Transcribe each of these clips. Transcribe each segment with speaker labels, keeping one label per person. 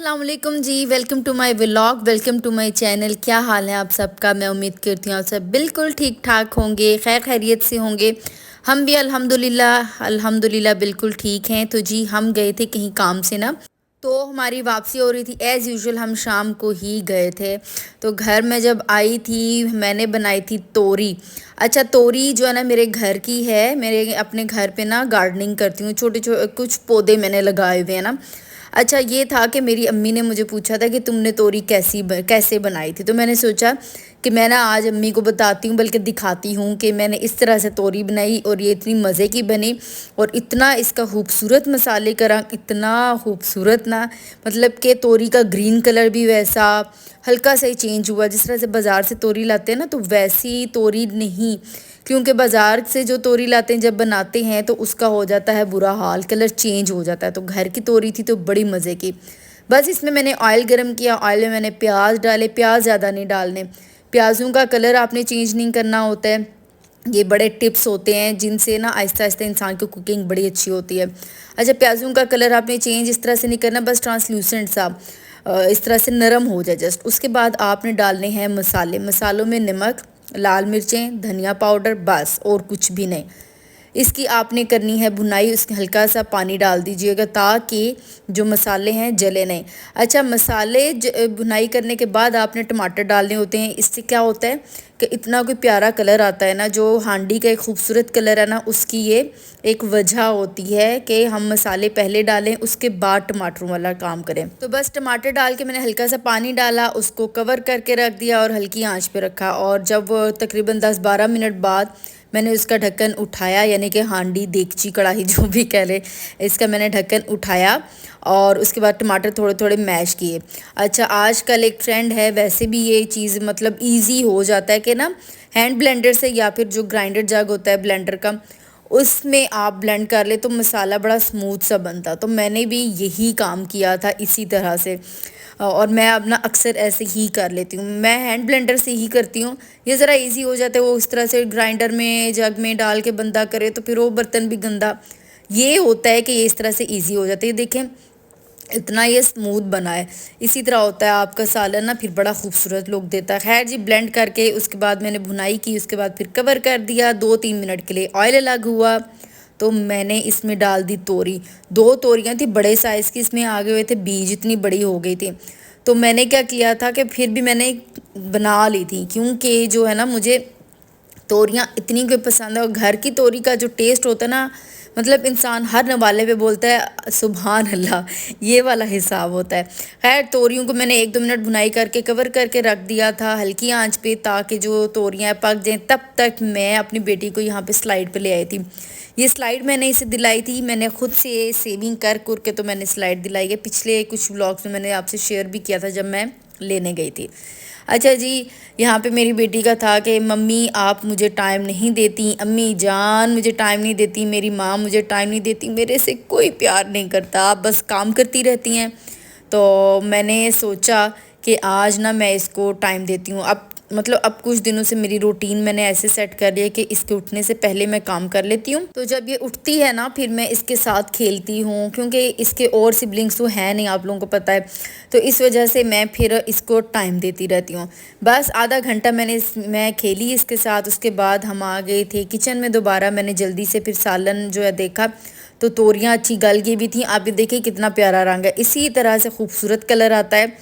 Speaker 1: अस्सलाम वालेकुम जी। Welcome to my vlog, welcome to my channel. क्या हाल है आप सबका? मैं उम्मीद करती हूँ आप सब बिल्कुल ठीक ठाक होंगे, खैर खैरियत से होंगे। हम भी अल्हम्दुलिल्लाह अल्हम्दुलिल्लाह बिल्कुल ठीक हैं। तो जी हम गए थे कहीं काम से ना, तो हमारी वापसी हो रही थी। एज़ यूजुअल हम शाम को ही गए थे। तो घर में जब आई थी मैंने बनाई थी तोरी। अच्छा, तोरी जो है ना मेरे घर की है। मेरे अपने घर पे ना गार्डनिंग करती हूँ, छोटे छोटे कुछ पौधे मैंने लगाए हुए हैं ना। अच्छा, ये था कि मेरी अम्मी ने मुझे पूछा था कि तुमने तोरी कैसे बनाई थी। तो मैंने सोचा कि मैं ना आज अम्मी को बताती हूँ, बल्कि दिखाती हूँ कि मैंने इस तरह से तोरी बनाई और ये इतनी मज़े की बनी और इतना इसका खूबसूरत मसाले का रंग, इतना खूबसूरत ना, मतलब कि तोरी का ग्रीन कलर भी वैसा हल्का सा ही चेंज हुआ। जिस तरह से बाज़ार से तोरी लाते हैं ना, तो वैसी तोरी नहीं, क्योंकि बाज़ार से जो तोरी लाते हैं जब बनाते हैं तो उसका हो जाता है बुरा हाल, कलर चेंज हो जाता है। तो घर की तोरी थी तो बड़ी मज़े की। बस इसमें मैंने ऑयल गरम किया, ऑयल में मैंने प्याज डाले, प्याज ज़्यादा नहीं डालने। प्याज़ों का कलर आपने चेंज नहीं करना होता है। ये बड़े टिप्स होते हैं जिनसे ना आहिस्ता आहिस्ता इंसान की कुकिंग बड़ी अच्छी होती है। अच्छा, प्याज़ों का कलर आपने चेंज इस तरह से नहीं करना, बस ट्रांसल्यूसेंट सा इस तरह से नरम हो जाए जस्ट। उसके बाद आपने डालने हैं मसाले। मसालों में नमक, लाल मिर्चें, धनिया पाउडर, बस और कुछ भी नहीं। इसकी आपने करनी है भुनाई। उसमें हल्का सा पानी डाल दीजिएगा ताकि जो मसाले हैं जले नहीं। अच्छा, मसाले भुनाई करने के बाद आपने टमाटर डालने होते हैं। इससे क्या होता है कि इतना कोई प्यारा कलर आता है ना, जो हांडी का एक खूबसूरत कलर है ना, उसकी ये एक वजह होती है कि हम मसाले पहले डालें उसके बाद टमाटरों वाला काम करें। तो बस टमाटर डाल के मैंने हल्का सा पानी डाला, उसको कवर करके रख दिया और हल्की आंच पे रखा। और जब तकरीबन 10-12 मिनट बाद मैंने उसका ढक्कन उठाया, यानी कि हांडी, देगची, कढ़ाई जो भी कह ले, इसका मैंने ढक्कन उठाया और उसके बाद टमाटर थोड़े थोड़े मैश किए। अच्छा, आजकल एक ट्रेंड है, वैसे भी ये चीज़ मतलब इजी हो जाता है कि ना हैंड ब्लेंडर से या फिर जो ग्राइंडर जग होता है ब्लेंडर का, उसमें आप ब्लेंड कर ले तो मसाला बड़ा स्मूथ सा बनता। तो मैंने भी यही काम किया था इसी तरह से। और मैं अब ना अक्सर ऐसे ही कर लेती हूँ, मैं हैंड ब्लेंडर से ही करती हूँ। ये ज़रा इजी हो जाता है, वो उस तरह से ग्राइंडर में जग में डाल के बंदा करे तो फिर वो बर्तन भी गंदा। ये होता है कि ये इस तरह से इजी हो जाता है। देखें इतना ये स्मूथ बना है। इसी तरह होता है आपका सालन ना, फिर बड़ा खूबसूरत लुक देता है। खैर जी, ब्लेंड करके उसके बाद मैंने भुनाई की, उसके बाद फिर कवर कर दिया 2-3 मिनट के लिए। ऑयल अलग हुआ तो मैंने इसमें डाल दी तोरी। 2 तोरियां थी बड़े साइज़ की, इसमें आगे हुए थे बीज, इतनी बड़ी हो गई थी। तो मैंने क्या किया था कि फिर भी मैंने बना ली थी, क्योंकि जो है ना मुझे तोरियां इतनी कोई पसंद है। और घर की तोरी का जो टेस्ट होता है ना, मतलब इंसान हर नवाले पे बोलता है सुभान अल्लाह, ये वाला हिसाब होता है। खैर, तोरियों को मैंने 1-2 मिनट भुनाई करके कवर करके रख दिया था हल्की आंच पे, ताकि जो तोरियां पक जाएं। तब तक मैं अपनी बेटी को यहाँ पे स्लाइड पे ले आई थी। ये स्लाइड मैंने इसे दिलाई थी, मैंने खुद से सेविंग कर के तो मैंने स्लाइड दिलाई है। पिछले कुछ व्लॉग्स में मैंने आपसे शेयर भी किया था जब मैं लेने गई थी। अच्छा जी, यहाँ पे मेरी बेटी का था कि मम्मी आप मुझे टाइम नहीं देती, अम्मी जान मुझे टाइम नहीं देती, मेरी माँ मुझे टाइम नहीं देती, मेरे से कोई प्यार नहीं करता, आप बस काम करती रहती हैं। तो मैंने सोचा कि आज ना मैं इसको टाइम देती हूँ। अब मतलब अब कुछ दिनों से मेरी रूटीन मैंने ऐसे सेट कर लिया कि इसके उठने से पहले मैं काम कर लेती हूँ। तो जब ये उठती है ना, फिर मैं इसके साथ खेलती हूँ, क्योंकि इसके और सिबलिंग्स तो हैं नहीं, आप लोगों को पता है। तो इस वजह से मैं फिर इसको टाइम देती रहती हूँ। बस आधा घंटा मैं खेली इसके साथ। उसके बाद हम आ गए थे किचन में दोबारा। मैंने जल्दी से फिर सालन जो है देखा तो तोरियां अच्छी गल गई भी थी। आप भी देखिए कितना प्यारा रंग है, इसी तरह से खूबसूरत कलर आता है।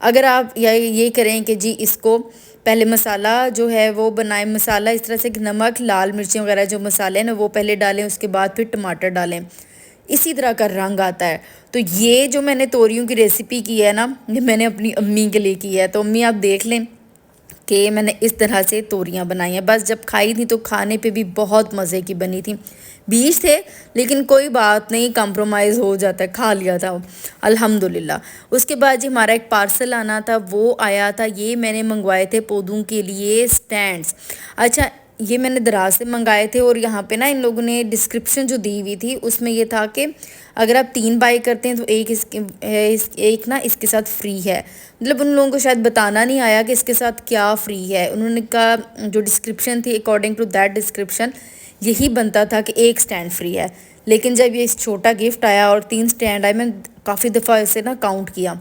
Speaker 1: अगर आप ये करें कि जी इसको पहले मसाला जो है वो बनाएं, मसाला इस तरह से कि नमक, लाल मिर्चें वगैरह जो मसाले हैं ना वो पहले डालें, उसके बाद फिर टमाटर डालें, इसी तरह का रंग आता है। तो ये जो मैंने तोरियों की रेसिपी की है ना, ये मैंने अपनी अम्मी के लिए की है। तो अम्मी आप देख लें कि मैंने इस तरह से तोरियां बनाई हैं। बस जब खाई थी तो खाने पे भी बहुत मज़े की बनी थी। बीज थे लेकिन कोई बात नहीं, कंप्रोमाइज़ हो जाता है, खा लिया था अल्हम्दुलिल्लाह। उसके बाद जी हमारा एक पार्सल आना था, वो आया था। ये मैंने मंगवाए थे पौधों के लिए स्टैंड्स। अच्छा, ये मैंने दराज से मंगाए थे और यहाँ पे ना इन लोगों ने डिस्क्रिप्शन जो दी हुई थी उसमें ये था कि अगर आप 3 बाई करते हैं तो एक ना इसके साथ फ्री है। मतलब उन लोगों को शायद बताना नहीं आया कि इसके साथ क्या फ्री है। उन्होंने कहा जो डिस्क्रिप्शन थी, अकॉर्डिंग टू दैट डिस्क्रिप्शन यही बनता था कि एक स्टैंड फ्री है। लेकिन जब ये छोटा गिफ्ट आया और 3 स्टैंड आए, मैं काफ़ी दफ़ा इसे ना काउंट किया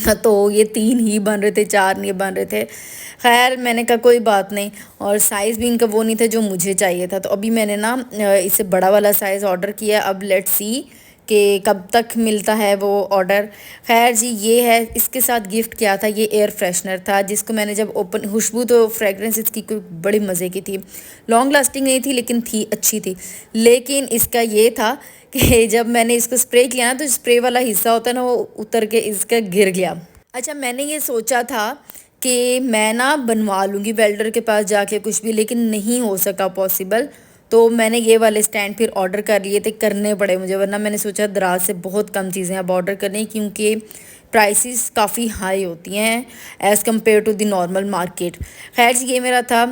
Speaker 1: तो ये 3 ही बन रहे थे, 4 नहीं बन रहे थे। ख़ैर मैंने कहा कोई बात नहीं, और साइज़ भी इनका वो नहीं था जो मुझे चाहिए था। तो अभी मैंने ना इससे बड़ा वाला साइज़ ऑर्डर किया। अब लेट्स सी कि कब तक मिलता है वो ऑर्डर। ख़ैर जी ये है, इसके साथ गिफ्ट क्या था, ये एयर फ्रेशनर था जिसको मैंने जब ओपन, खुशबू तो फ्रेगरेंस इसकी कोई बड़ी मज़े की थी, लॉन्ग लास्टिंग नहीं थी लेकिन थी अच्छी थी। लेकिन इसका ये था कि जब मैंने इसको स्प्रे किया ना, तो स्प्रे वाला हिस्सा होता है ना, वो उतर के इसका गिर गया। अच्छा मैंने ये सोचा था कि मैं ना बनवा लूँगी वेल्डर के पास जाके कुछ भी, लेकिन नहीं हो सका पॉसिबल। तो मैंने ये वाले स्टैंड फिर ऑर्डर कर लिए थे, करने पड़े मुझे, वरना मैंने सोचा दराज से बहुत कम चीज़ें अब ऑर्डर करनी, क्योंकि प्राइसेस काफ़ी हाई होती हैं as compared to the normal market. खैर ये मेरा था,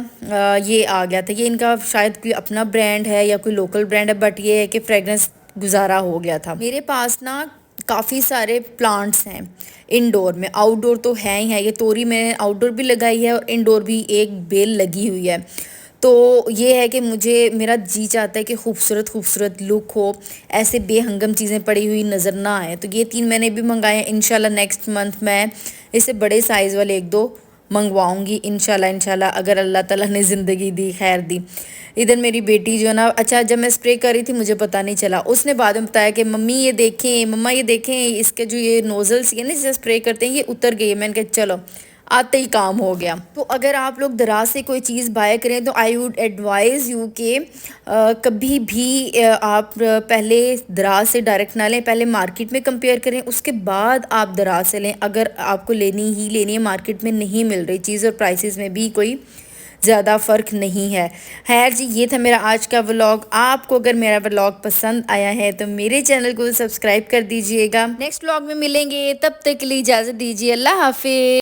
Speaker 1: ये आ गया था। ये इनका शायद कोई अपना ब्रांड है या कोई लोकल ब्रांड है, बट ये है कि फ्रेगरेंस गुजारा हो गया था। मेरे पास ना काफ़ी सारे प्लांट्स हैं इंडोर में, आउटडोर तो है ही है। ये तोरी मैंने आउटडोर भी लगाई है और इंडोर भी एक बेल लगी हुई है। तो ये है कि मुझे, मेरा जी चाहता है कि खूबसूरत खूबसूरत लुक हो, ऐसे बेहंगम चीज़ें पड़ी हुई नज़र ना आए। तो ये 3 मैंने भी मंगाए हैं। इंशाल्लाह नेक्स्ट मंथ मैं इससे बड़े साइज़ वाले 1-2 मंगवाऊंगी इंशाल्लाह इंशाल्लाह, अगर अल्लाह ताला ने ज़िंदगी दी, खैर दी। इधर मेरी बेटी जो है ना, अच्छा जब मैं स्प्रे कर रही थी मुझे पता नहीं चला, उसने बाद में बताया कि मम्मी ये देखें, मम्मा ये देखें, इसके जो ये नोज़ल्स ये ना जिसे स्प्रे करते हैं ये उतर गई है। मैंने कहा चलो आते ही काम हो गया। तो अगर आप लोग दराज से कोई चीज़ बाय करें तो आई वुड एडवाइज़ यू के कभी भी आप पहले दराज से डायरेक्ट ना लें, पहले मार्केट में कंपेयर करें, उसके बाद आप दराज से लें। अगर आपको लेनी ही लेनी है, मार्केट में नहीं मिल रही चीज़ और प्राइसेस में भी कोई ज़्यादा फ़र्क नहीं है। खैर जी ये था मेरा आज का व्लॉग। आपको अगर मेरा व्लॉग पसंद आया है तो मेरे चैनल को सब्सक्राइब कर दीजिएगा। नेक्स्ट व्लॉग में मिलेंगे, तब तक के लिए इजाज़त दीजिए। अल्लाह हाफिज़।